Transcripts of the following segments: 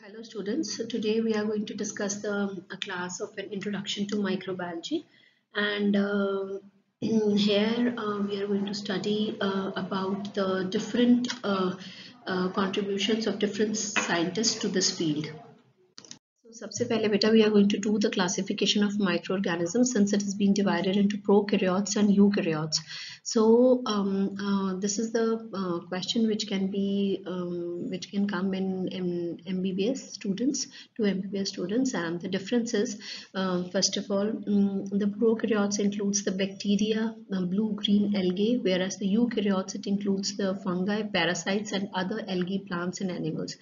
Hello students. So today we are going to discuss a class of an introduction to microbiology, and here we are going to study about the different contributions of different scientists to this field. So सबसे पहले बेटा we are going to do the classification of microorganisms since it has been divided into prokaryotes and eukaryotes. So this is the question which can come in MBBS students to MBBS students, and the difference is first of all the prokaryotes includes the bacteria, blue-green algae, whereas the eukaryotes it includes the fungi, parasites, and other algae, plants, and animals.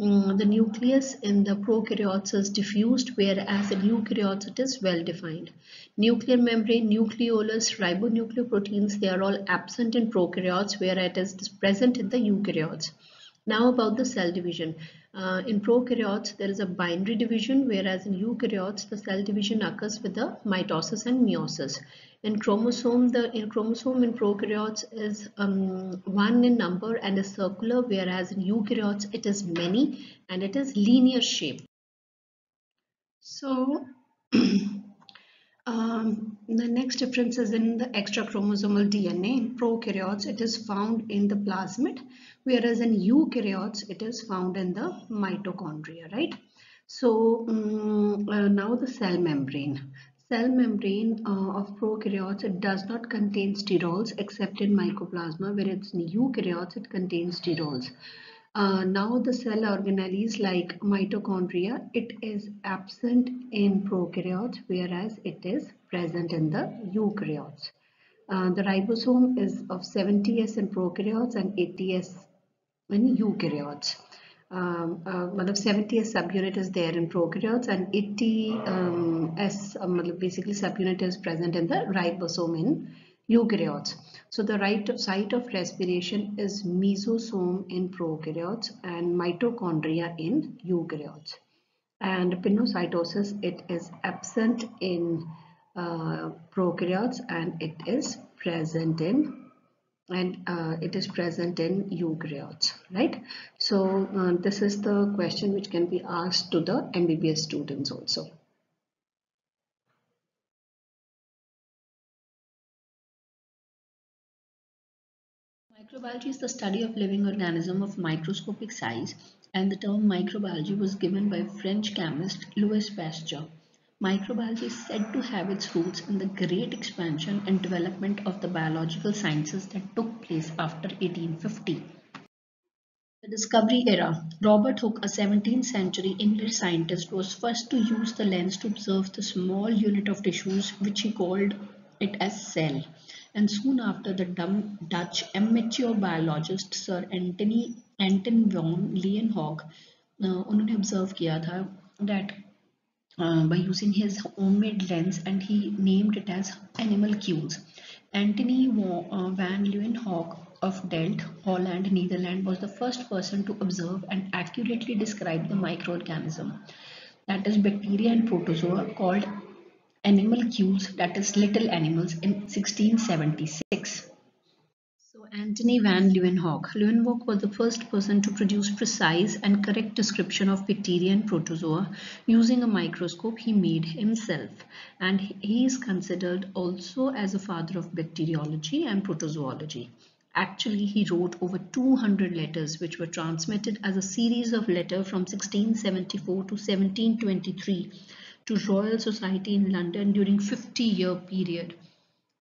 The nucleus in the prokaryotes is diffused, whereas in eukaryotes it is well defined. Nuclear membrane, nucleolus, ribonucleoproteins, they are all absent in prokaryotes, where it is present in the eukaryotes. Now about the cell division. In prokaryotes there is a binary division, whereas in eukaryotes the cell division occurs with the mitosis and meiosis. In chromosome in prokaryotes is one in number and is circular, whereas in eukaryotes it is many and it is linear shape. So the next difference is in the extrachromosomal DNA. In prokaryotes, it is found in the plasmid, whereas in eukaryotes, it is found in the mitochondria, right? So now the cell membrane. Cell membrane of prokaryotes, it does not contain sterols except in mycoplasma, whereas in eukaryotes, it contains sterols. Now the cell organelles like mitochondria, it is absent in prokaryotes, whereas it is present in the eukaryotes. The ribosome is of 70S in prokaryotes and 80S in eukaryotes. 70S subunit is there in prokaryotes and 80S basically subunit is present in the ribosome in eukaryotes. So the site of respiration is mesosome in prokaryotes and mitochondria in eukaryotes. And pinocytosis, it is absent in prokaryotes and it is present in eukaryotes, right? So this is the question which can be asked to the MBBS students also. Microbiology is the study of living organism of microscopic size, and the term microbiology was given by French chemist Louis Pasteur. Microbiology is said to have its roots in the great expansion and development of the biological sciences that took place after 1850. The Discovery Era. Robert Hooke, a 17th century English scientist, was first to use the lens to observe the small unit of tissues which he called it as cell. And soon after, the Dutch amateur biologist Sir Anton van Leeuwenhoek उन्होंने observe किया था that by using his homemade lens, and he named it as animal cues. Antony van Leeuwenhoek of Delft, Holland, Netherlands was the first person to observe and accurately describe the microorganism, that is bacteria and protozoa, called animal cues, that is little animals, in 1676. So Antony van Leeuwenhoek. Leeuwenhoek was the first person to produce precise and correct description of bacteria and protozoa using a microscope he made himself, and he is considered also as a father of bacteriology and protozoology. Actually, he wrote over 200 letters which were transmitted as a series of letters from 1674 to 1723 to Royal Society in London during 50-year period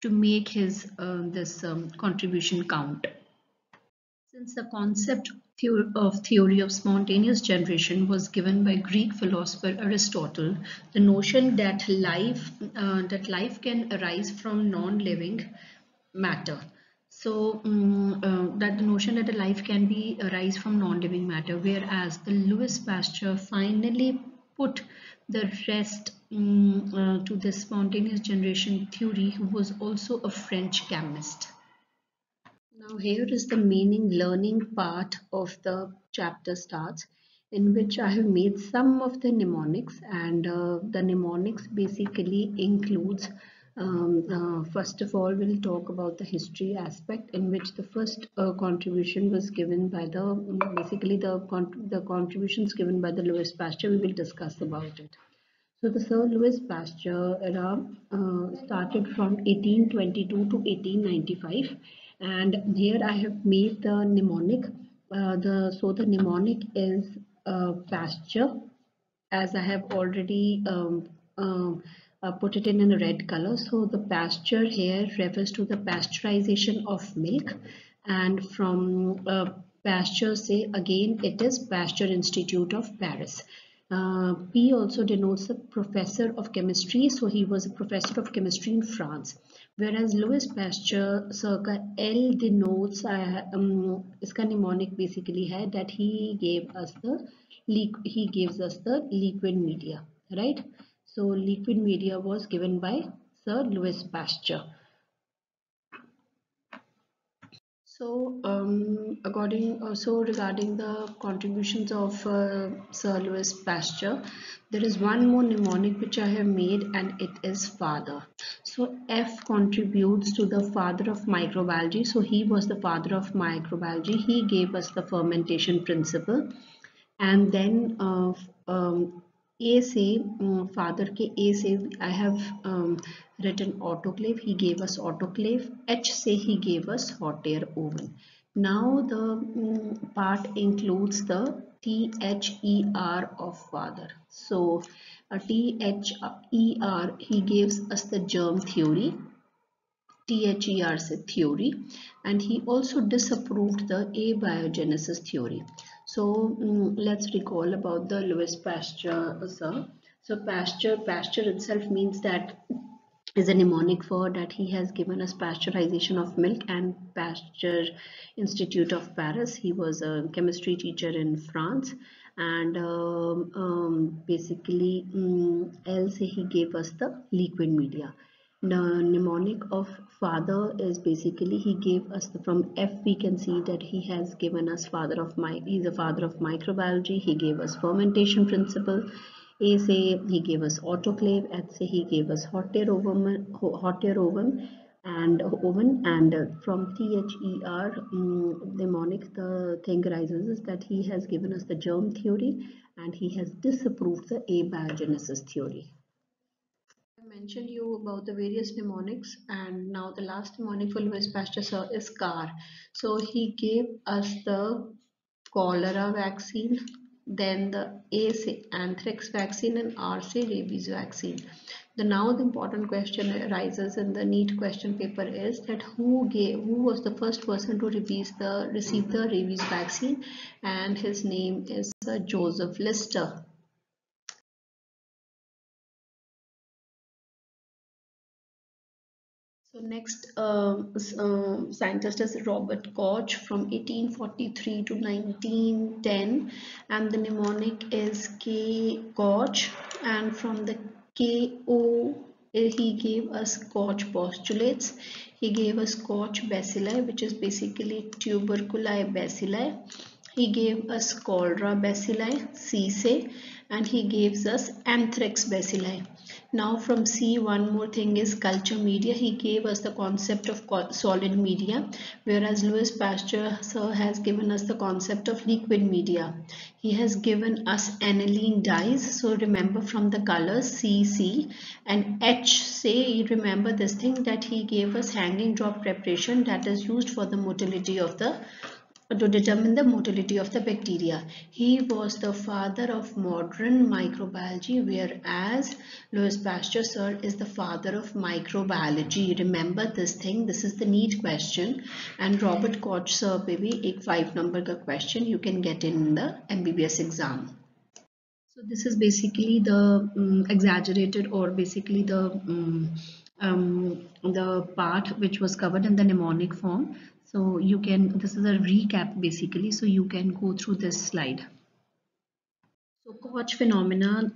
to make his this contribution count. Since the concept theory of spontaneous generation was given by Greek philosopher Aristotle, the notion that life can arise from non-living matter. So that the notion that a life can be arise from non-living matter, whereas the Louis Pasteur finally put the rest to this spontaneous generation theory, who was also a French chemist. Now here is the meaning learning part of the chapter starts, in which I have made some of the mnemonics, and the mnemonics basically includes First of all, we'll talk about the history aspect, in which the first contribution was given by the basically the contributions given by the Louis Pasteur. We will discuss about it. So the Sir Louis Pasteur era started from 1822 to 1895, and here I have made the mnemonic. The mnemonic is Pasteur, as I have already put it in a red color. So the pasture here refers to the pasteurization of milk, and from pasture, say again, it is Pasteur Institute of Paris. P also denotes a professor of chemistry, so he was a professor of chemistry in France. Whereas Louis Pasteur circa L denotes इसका mnemonic basically है that he gives us the liquid media, right? So liquid media was given by Sir Louis Pasteur. So, regarding the contributions of Sir Louis Pasteur, there is one more mnemonic which I have made, and it is father. So, F contributes to the father of microbiology. So, he was the father of microbiology. He gave us the fermentation principle. And then A say father के A say I have written autoclave. He gave us autoclave. H say he gave us hot air oven. Now the part includes the THER of father. So THER, he gives us the germ theory. THER से theory, and he also disapproved the abiogenesis theory. So let's recall about the Louis Pasteur, sir. So Pasteur itself means that is a mnemonic for that he has given us pasteurization of milk, and Pasteur Institute of Paris. He was a chemistry teacher in France, and basically else he gave us the liquid media. The mnemonic of father is basically he gave us from F we can see that he has given us he's a father of microbiology. He gave us fermentation principle. A say he gave us autoclave, and say he gave us hot air oven, and from THER mnemonic the thing arises is that he has given us the germ theory, and he has disapproved the abiogenesis theory. I mentioned you about the various mnemonics, and now the last mnemonic for Louis Pasteur is CAR. So he gave us the cholera vaccine, then the A say anthrax vaccine, and R say rabies vaccine. Now the important question arises in the NEET question paper is that who was the first person to receive the rabies vaccine, and his name is Joseph Lister. So next scientist is Robert Koch from 1843 to 1910, and the mnemonic is K Koch, and from the KO he gave us Koch postulates. He gave us Koch bacilli, which is basically tuberculi bacilli. He gave us cholera bacilli, C. And he gives us anthrax bacilli. Now from C, one more thing is culture media. He gave us the concept of solid media, whereas Louis Pasteur sir has given us the concept of liquid media. He has given us aniline dyes. So remember from the colors C, and H say, remember this thing that he gave us hanging drop preparation that is used for the motility of the to determine the motility of the bacteria. He was the father of modern microbiology, whereas Louis Pasteur sir is the father of microbiology. Remember this thing. This is the NEET question, and Robert Koch sir पे भी एक 5 number का question you can get in the MBBS exam. So this is basically the exaggerated, or basically the part which was covered in the mnemonic form. So you can, this is a recap basically, so you can go through this slide. So Koch phenomena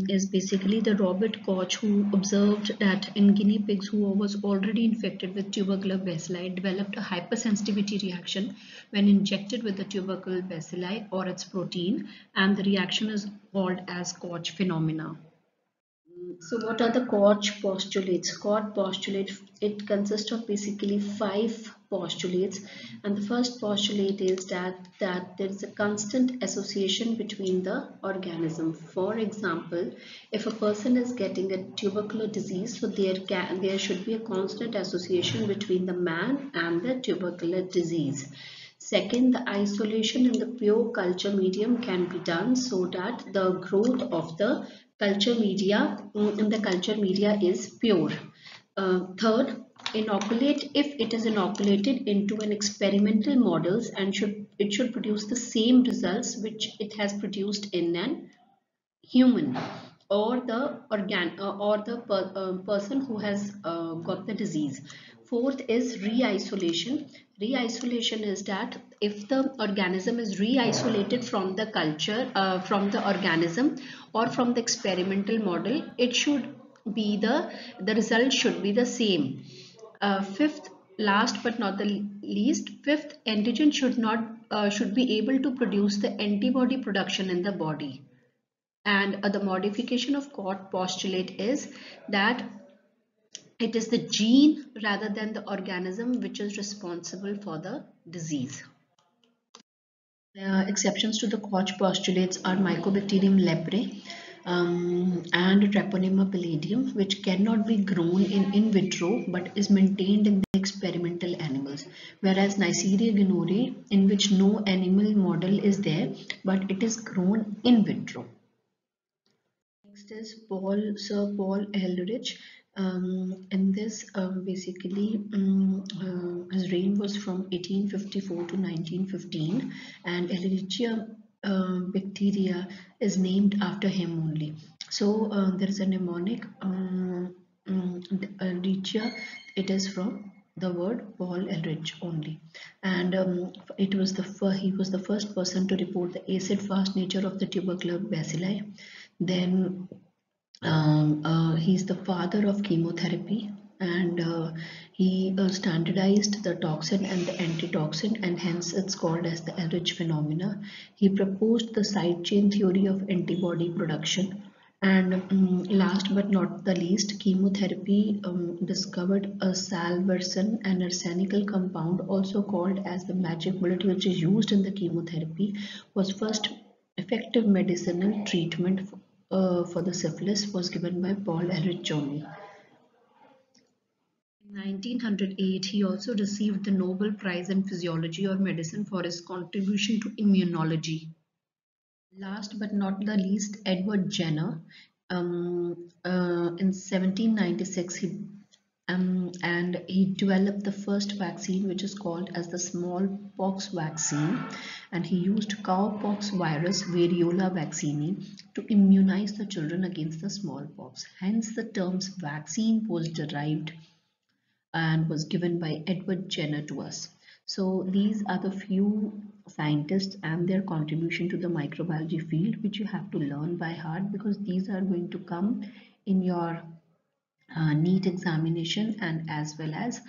is basically the Robert Koch who observed that in guinea pigs who was already infected with tubercular bacilli developed a hypersensitivity reaction when injected with the tubercle bacilli or its protein, and the reaction is called as Koch phenomena. So what are the Koch postulates? Koch postulate, it consists of basically five postulates, and the first postulate is that there is a constant association between the organism. For example, if a person is getting a tubercular disease, so there should be a constant association between the man and the tubercular disease. Second, the isolation in the pure culture medium can be done so that the growth of the culture media in the culture media is pure. Third, inoculate, if it is inoculated into an experimental models, and it should produce the same results which it has produced in an human, or the person who has got the disease. Fourth is re-isolation. Re-isolation is that if the organism is re-isolated from the culture, from the organism or from the experimental model, it should be the result should be the same. Fifth, last but not the least, fifth, antigen should be able to produce the antibody production in the body. And the modification of Koch postulate is that it is the gene rather than the organism which is responsible for the disease. Exceptions to the Koch postulates are Mycobacterium leprae and Treponema palladium, which cannot be grown in vitro but is maintained in the experimental animals, whereas Neisseria gonorrhoeae, in which no animal model is there but it is grown in vitro. Next is Sir Paul Ehrlich. In this, basically, his reign was from 1854 to 1915, and Ehrlichia bacteria is named after him only. So there is a mnemonic, Ehrlichia. It is from the word Paul Ehrlich only, and he was the first person to report the acid-fast nature of the tubercular bacilli. Then he's the father of chemotherapy, and he standardized the toxin and the antitoxin, and hence it's called as the Ehrlich phenomena. He proposed the side chain theory of antibody production. And last but not the least, chemotherapy discovered a salvarsan, an arsenical compound also called as the magic bullet, which is used in the chemotherapy, was first effective medicinal treatment for the syphilis was given by Paul Ehrlich only. In 1908, he also received the Nobel Prize in Physiology or Medicine for his contribution to immunology. Last but not the least, Edward Jenner. In 1796, and he developed the first vaccine, which is called as the smallpox vaccine, and he used cowpox virus variola vaccine to immunize the children against the smallpox. Hence, the terms vaccine was derived and was given by Edward Jenner to us. So these are the few scientists and their contribution to the microbiology field, which you have to learn by heart, because these are going to come in your NEET examination, and as well as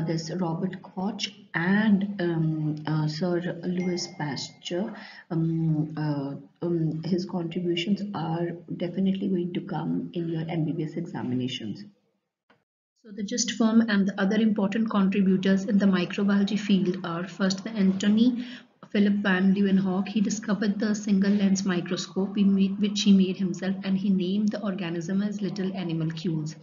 this Robert Koch and Sir Louis Pasteur. His contributions are definitely going to come in your MBBS examinations. So the gist firm and the other important contributors in the microbiology field are first the Anthony Philip van Leeuwenhoek. He discovered the single lens microscope which he made himself, and he named the organism as little animalcules.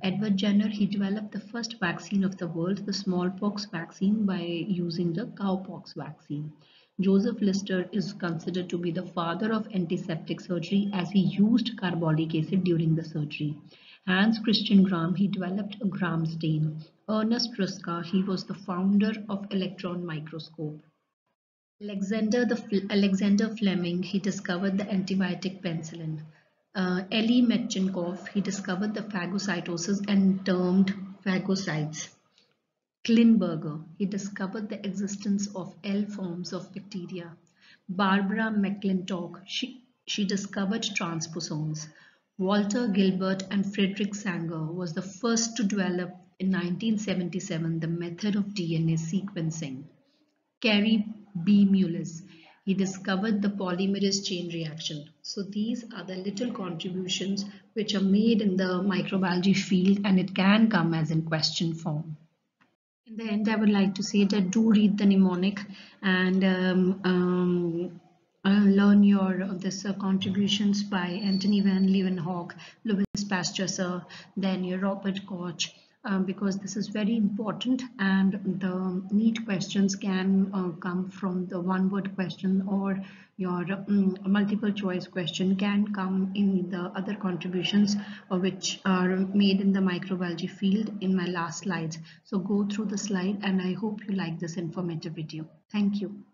Edward Jenner, he developed the first vaccine of the world, the smallpox vaccine, by using the cowpox vaccine. Joseph Lister is considered to be the father of antiseptic surgery, as he used carbolic acid during the surgery. Hans Christian Gram, he developed a gram stain. Ernest Ruska, he was the founder of electron microscope. Alexander Fleming, he discovered the antibiotic penicillin. Elie Metchnikoff, he discovered the phagocytosis and termed phagocytes. Klinberger, he discovered the existence of L forms of bacteria. Barbara McClintock, she discovered transposons. Walter Gilbert and Frederick Sanger was the first to develop in 1977 the method of DNA sequencing. Carrie B. Mullis, He discovered the polymerase chain reaction. So these are the little contributions which are made in the microbiology field, and it can come as in question form. In the end, I would like to say that do read the mnemonic and learn your this contributions by Anthony van Leeuwenhoek, Louis Pasteur, sir, then your Robert Koch, because this is very important, and the neat questions can come from the one-word question, or your multiple choice question can come in the other contributions which are made in the microbiology field in my last slides. So go through the slide, and I hope you like this informative video. Thank you.